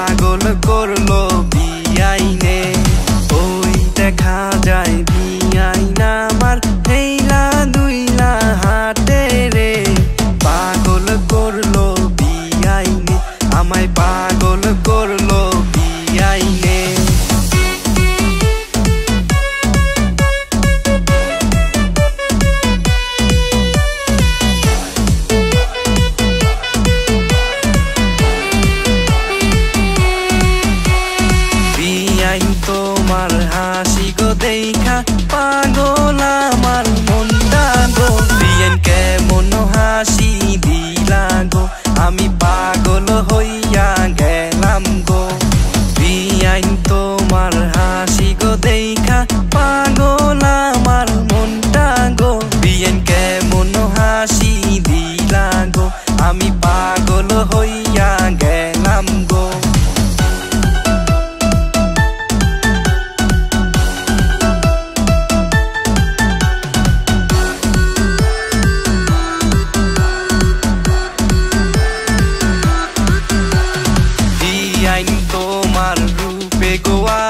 পাগল করলো বিয়াইনে। ওই দেখা যায় বিয়াইনা আমার হেইলা দুইলা হাতে রে। পাগল করলো বিয়াইনে, আমায় পাগল করলো বিয়াইনে। তোমার হাসি গো দেখা পাগল আমার মনটা গো। বিয়ান কেমন হাসি দিলা গো, আমি পাগল হইয়া গেলাম গো। বিয়ান তোমার হাসি গো দেখা পাগল আমার মনটা গো। বিয়ান কেমন হাসি দিলা গো, আমি পাগল হইয়া গেলাম গো। তোমার রূপে গোয়া